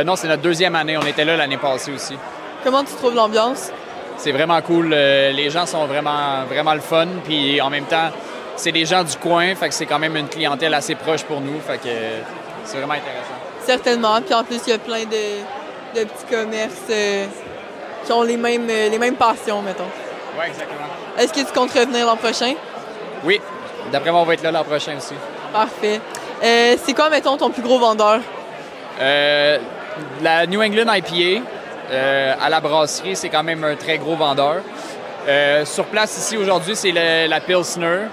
Non, c'est notre deuxième année. On était là l'année passée aussi. Comment tu trouves l'ambiance? C'est vraiment cool. Les gens sont vraiment, vraiment le fun. Puis en même temps, c'est des gens du coin. Fait que c'est quand même une clientèle assez proche pour nous. Fait que c'est vraiment intéressant. Certainement. Puis en plus, il y a plein de petits commerces qui ont les mêmes passions, mettons. Oui, exactement. Est-ce que tu comptes revenir l'an prochain? Oui. D'après moi, on va être là l'an prochain aussi. Parfait. C'est quoi, mettons, ton plus gros vendeur? La New England IPA. À la brasserie, c'est quand même un très gros vendeur. Sur place ici aujourd'hui, c'est la Pilsner,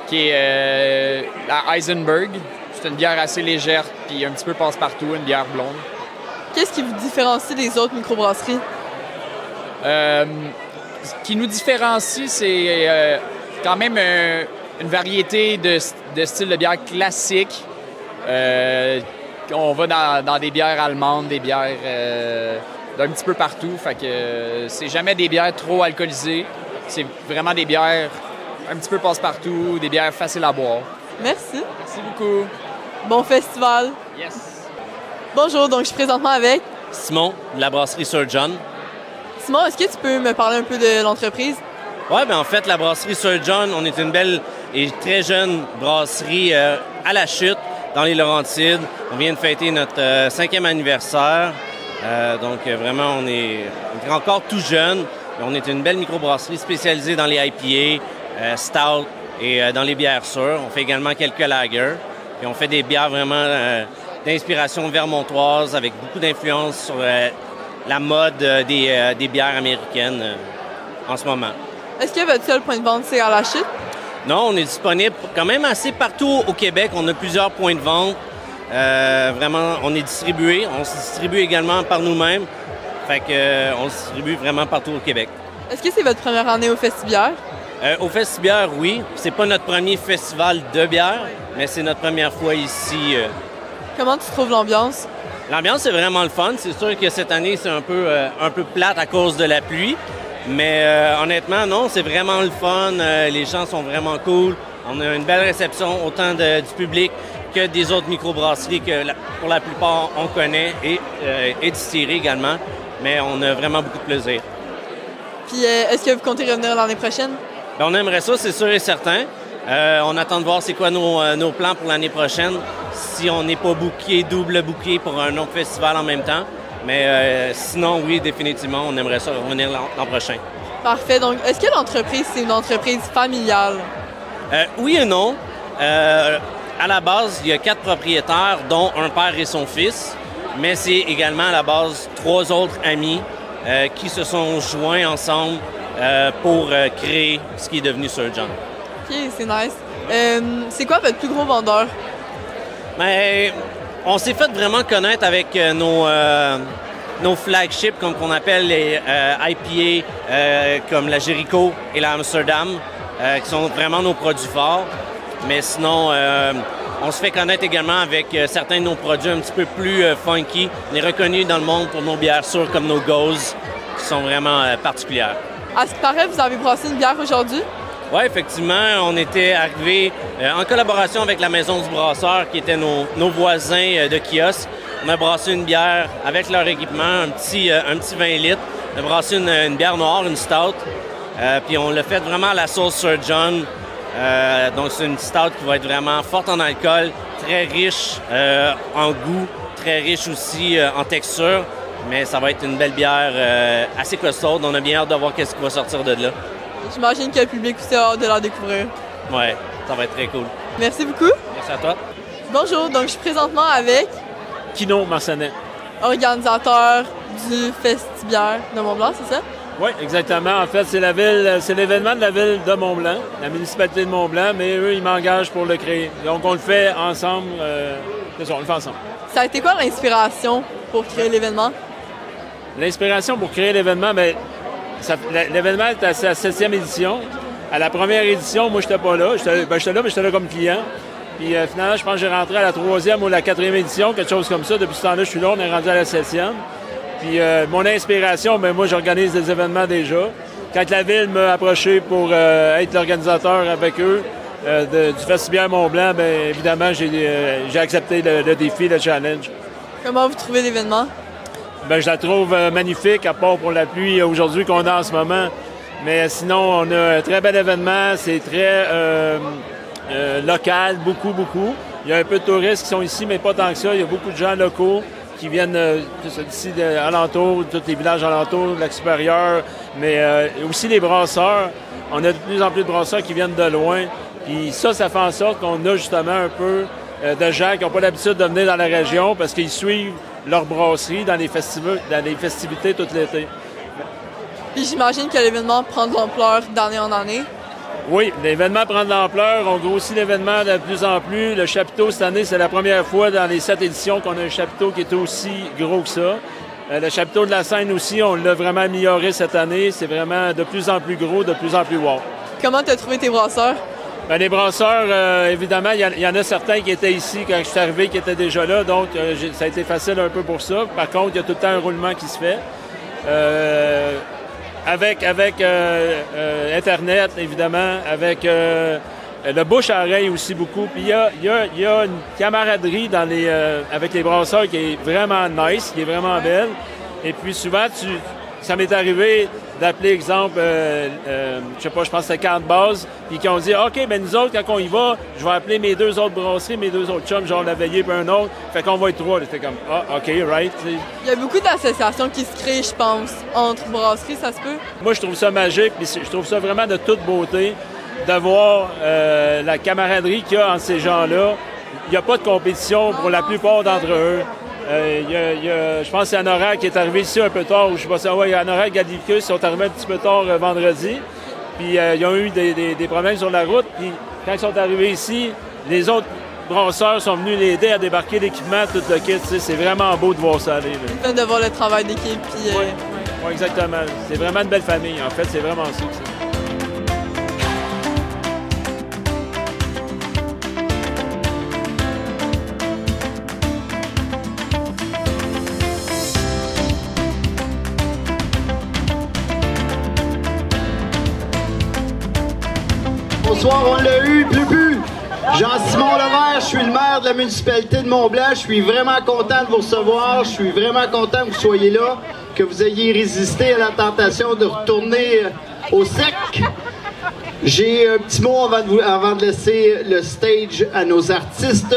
qui est la Eisenberg. C'est une bière assez légère, puis un petit peu passe-partout, une bière blonde. Qu'est-ce qui vous différencie des autres microbrasseries? Ce qui nous différencie, c'est quand même une variété de styles de bière classiques. On va dans des bières allemandes, des bières d'un petit peu partout. Fait que c'est jamais des bières trop alcoolisées. C'est vraiment des bières un petit peu passe-partout, des bières faciles à boire. Merci. Merci beaucoup. Bon festival. Yes. Bonjour, donc je suis présentement avec Simon, de la brasserie Sir John. Simon, est-ce que tu peux me parler un peu de l'entreprise? Oui, bien en fait, la brasserie Sir John, on est une belle et très jeune brasserie à la Chute, dans les Laurentides. On vient de fêter notre 5e anniversaire. Donc vraiment, on est encore tout jeune. On est une belle microbrasserie spécialisée dans les IPA, stout et dans les bières sûres. On fait également quelques lagers. Et on fait des bières vraiment d'inspiration vermontoise avec beaucoup d'influence sur la mode des bières américaines en ce moment. Est-ce que votre seul point de vente, c'est à la Chute? Non, on est disponible quand même assez partout au Québec. On a plusieurs points de vente. Vraiment, on est distribué. On se distribue également par nous-mêmes. Fait que on se distribue vraiment partout au Québec. Est-ce que c'est votre première année au Festibiaire? Au Festibiaire, oui. C'est pas notre premier festival de bière, mais c'est notre première fois ici. Comment tu trouves l'ambiance? L'ambiance est vraiment le fun. C'est sûr que cette année, c'est un peu plate à cause de la pluie. Mais honnêtement, non, c'est vraiment le fun. Les gens sont vraiment cool. On a une belle réception autant du public que des autres microbrasseries que pour la plupart on connaît et distilleries également. Mais on a vraiment beaucoup de plaisir. Puis est-ce que vous comptez revenir l'année prochaine? Bien, on aimerait ça, c'est sûr et certain. On attend de voir c'est quoi nos plans pour l'année prochaine. Si on n'est pas double booké pour un autre festival en même temps. Mais sinon, oui, définitivement, on aimerait ça revenir l'an prochain. Parfait. Donc, est-ce que l'entreprise, c'est une entreprise familiale? Oui et non. À la base, il y a 4 propriétaires, dont un père et son fils. Mais c'est également à la base 3 autres amis qui se sont joints ensemble pour créer ce qui est devenu Sir John. OK, c'est nice. C'est quoi votre plus gros vendeur? Ben, on s'est fait vraiment connaître avec nos flagships, comme qu'on appelle les IPA, comme la Jericho et la Amsterdam, qui sont vraiment nos produits forts. Mais sinon, on se fait connaître également avec certains de nos produits un petit peu plus funky. On est reconnus dans le monde pour nos bières sûres comme nos Goes, qui sont vraiment particulières. À ce qui paraît, vous avez brassé une bière aujourd'hui? Oui, effectivement, on était arrivés en collaboration avec la Maison du Brasseur, qui étaient nos voisins de kiosque. On a brassé une bière avec leur équipement, un petit 20 litres. On a brassé une bière noire, une stout. Puis on l'a fait vraiment à la sauce Sir John. Donc c'est une stout qui va être vraiment forte en alcool, très riche en goût, très riche aussi en texture. Mais ça va être une belle bière assez costaude. On a bien hâte de voir qu'est-ce qui va sortir de là. J'imagine que le public aussi a hâte de la découvrir. Oui, ça va être très cool. Merci beaucoup. Merci à toi. Bonjour, donc je suis présentement avec Kino Marcenet, organisateur du Festibiaire de Mont-Blanc, c'est ça? Oui, exactement. En fait, c'est l'événement de la ville de Mont-Blanc, la municipalité de Mont-Blanc, mais eux, ils m'engagent pour le créer. Donc, on le fait ensemble. C'est ça, on le fait ensemble. Ça a été quoi l'inspiration pour créer l'événement? L'inspiration pour créer l'événement, bien, l'événement est à sa 7e édition. À la première édition, moi, j'étais pas là. J'étais là, mais j'étais là comme client. Puis finalement, je pense que j'ai rentré à la 3e ou la 4e édition, quelque chose comme ça. Depuis ce temps-là, je suis là, on est rendu à la 7e. Puis mon inspiration, bien, moi, j'organise des événements déjà. Quand la ville m'a approché pour être l'organisateur avec eux du Festibiaire Mont-Blanc, bien évidemment, j'ai accepté le défi, le challenge. Comment vous trouvez l'événement? Bien, je la trouve magnifique, à part pour la pluie aujourd'hui qu'on a en ce moment. Mais sinon, on a un très bel événement. C'est très local, beaucoup. Il y a un peu de touristes qui sont ici, mais pas tant que ça. Il y a beaucoup de gens locaux qui viennent d'ici alentour, tous les villages alentours, de Lac-Supérieur, mais aussi les brasseurs. On a de plus en plus de brasseurs qui viennent de loin. Puis ça fait en sorte qu'on a justement un peu de gens qui n'ont pas l'habitude de venir dans la région parce qu'ils suivent leur brasserie dans les festivités tout l'été. Puis j'imagine que l'événement prend de l'ampleur d'année en année. Oui, l'événement prend de l'ampleur. On grossit l'événement de plus en plus. Le chapiteau, cette année, c'est la première fois dans les 7 éditions qu'on a un chapiteau qui est aussi gros que ça. Le chapiteau de la Seine aussi, on l'a vraiment amélioré cette année. C'est vraiment de plus en plus gros, de plus en plus wow. Comment tu as trouvé tes brasseurs? Bien, les brasseurs, évidemment, il y en a certains qui étaient ici quand je suis arrivé, qui étaient déjà là. Donc, ça a été facile un peu pour ça. Par contre, il y a tout le temps un roulement qui se fait. Avec Internet, évidemment, avec le bouche à oreille aussi beaucoup. Puis il y a une camaraderie avec les brasseurs qui est vraiment nice, qui est vraiment belle. Et puis souvent, ça m'est arrivé d'appeler, exemple, je sais pas, je pense que c'était 40 bases, puis qui ont dit « OK, ben nous autres, quand on y va, je vais appeler mes 2 autres brasseries, mes 2 autres chums, genre la veillée puis un autre, fait qu'on va être 3. » C'était comme « Ah, OK, right. » Il y a beaucoup d'associations qui se créent, je pense, entre brasseries, ça se peut? Moi, je trouve ça magique, puis je trouve ça vraiment de toute beauté de voir la camaraderie qu'il y a entre ces gens-là. Il n'y a pas de compétition pour la plupart d'entre eux. Je pense que c'est Anorak qui est arrivé ici un peu tard, ou je sais pas si Anorak et Gallicus sont arrivés un petit peu tard vendredi. Puis ils ont eu des problèmes sur la route. Puis quand ils sont arrivés ici, les autres brasseurs sont venus l'aider à débarquer l'équipement, tout le kit. C'est vraiment beau de voir ça aller. C'est de voir le travail d'équipe. Puis, Oui, exactement. C'est vraiment une belle famille. En fait, c'est vraiment ça. Bonsoir, on l'a eu, plus. Jean-Simon Levert, je suis le maire de la municipalité de Mont-Blanc. Je suis vraiment content de vous recevoir. Je suis vraiment content que vous soyez là, que vous ayez résisté à la tentation de retourner au sec. J'ai un petit mot avant de laisser le stage à nos artistes.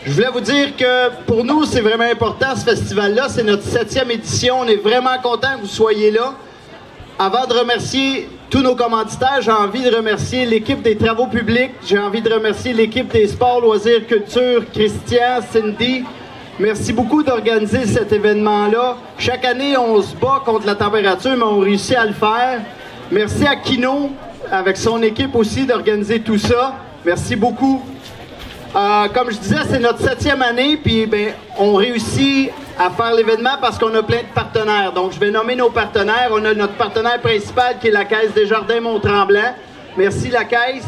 Je voulais vous dire que pour nous, c'est vraiment important ce festival-là. C'est notre 7e édition. On est vraiment content que vous soyez là. Avant de remercier tous nos commanditaires, j'ai envie de remercier l'équipe des travaux publics. J'ai envie de remercier l'équipe des sports, loisirs, culture, Christian, Cindy. Merci beaucoup d'organiser cet événement-là. Chaque année, on se bat contre la température, mais on réussit à le faire. Merci à Kino, avec son équipe aussi, d'organiser tout ça. Merci beaucoup. Comme je disais, c'est notre 7e année, puis on réussit à faire l'événement parce qu'on a plein de partenaires. Donc, je vais nommer nos partenaires. On a notre partenaire principal qui est la Caisse des Jardins Mont-Tremblant. Merci, la Caisse.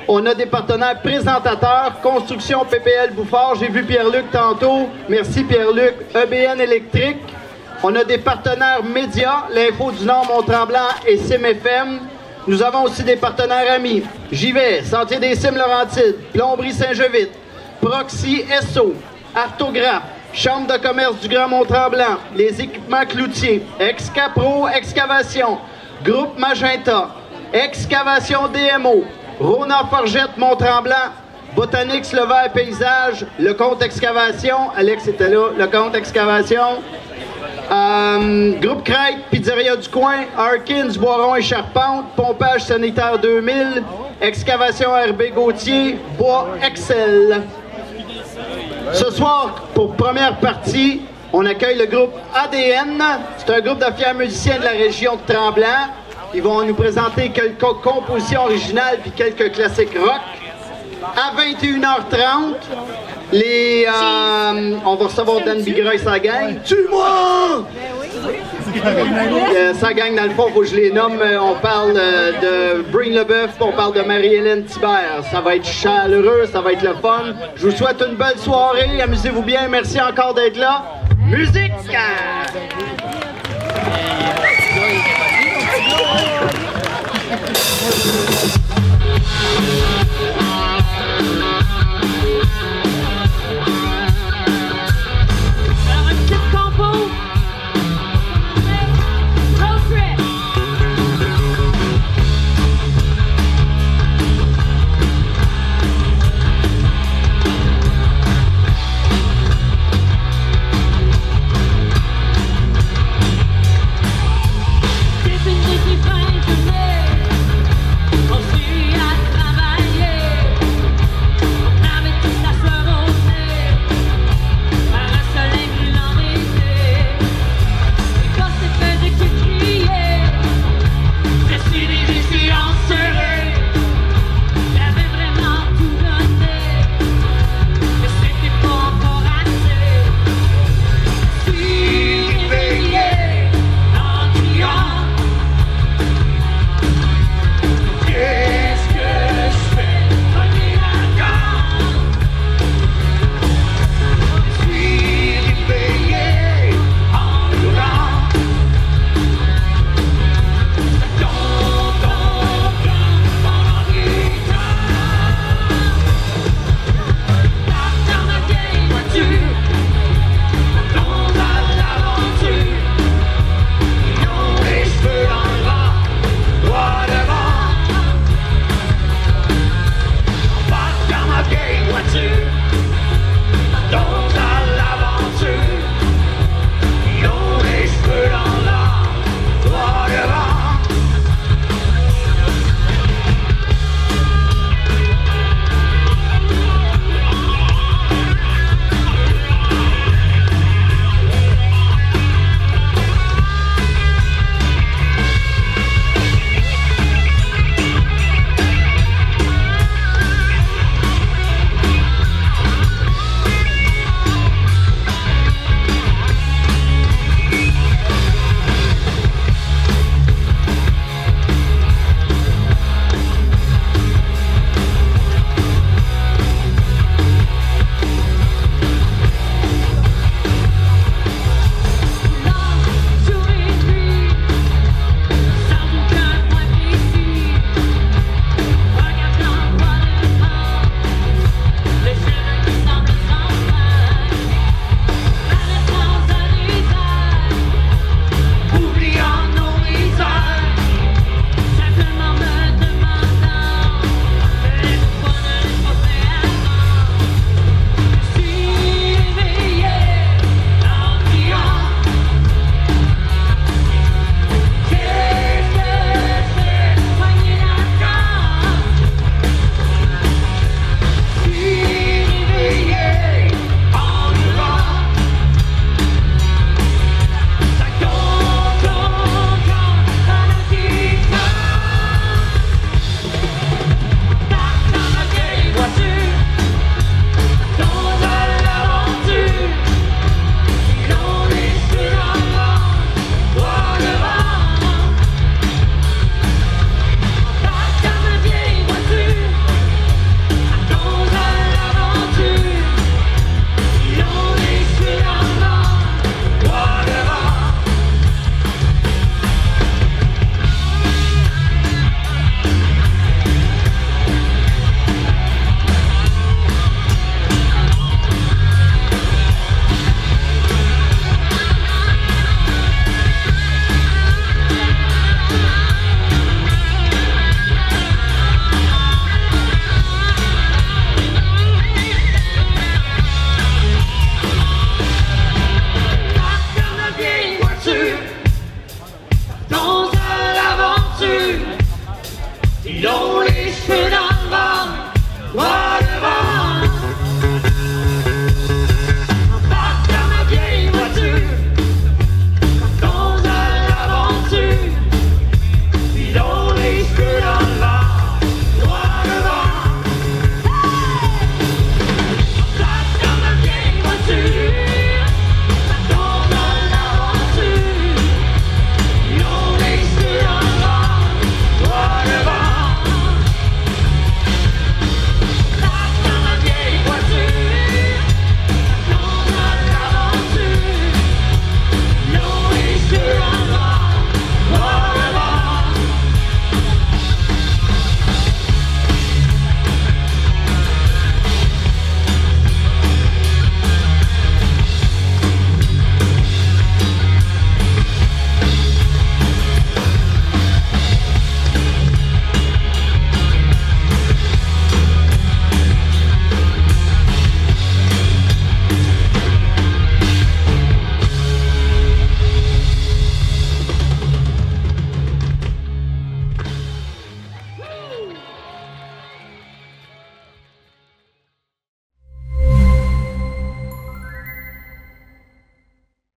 On a des partenaires présentateurs, Construction PPL Bouffard. J'ai vu Pierre-Luc tantôt. Merci, Pierre-Luc. EBN Électrique. On a des partenaires médias, l'Info du Nord Mont-Tremblant et CIM-FM. Nous avons aussi des partenaires amis. J'y vais, Sentier des Cimes Laurentides, Plomberie Saint-Jovite, Proxy SO, Artographe, Chambre de commerce du Grand Mont-Tremblant, les équipements cloutiers, Excapro Excavation, Groupe Magenta, Excavation DMO, Rona Forgette Mont-Tremblant, Botanix Le Vert Paysage, Le Compte Excavation, Alex était là, Le Compte Excavation, Groupe Crête, Pizzeria du Coin, Harkins, Boiron et Charpente, Pompage Sanitaire 2000, Excavation RB Gauthier, Bois Excel. Ce soir, pour première partie, on accueille le groupe ADN. C'est un groupe de fiers musiciens de la région de Tremblant. Ils vont nous présenter quelques compositions originales puis quelques classiques rock. À 21h30, on va recevoir Dan Bigreuil, sa gang. Tue-moi! Sa gang, dans le fond, il faut que je les nomme. On parle de Breen Leboeuf, on parle de Marie-Hélène Thibert. Ça va être chaleureux, ça va être le fun. Je vous souhaite une belle soirée. Amusez-vous bien. Merci encore d'être là. Musique!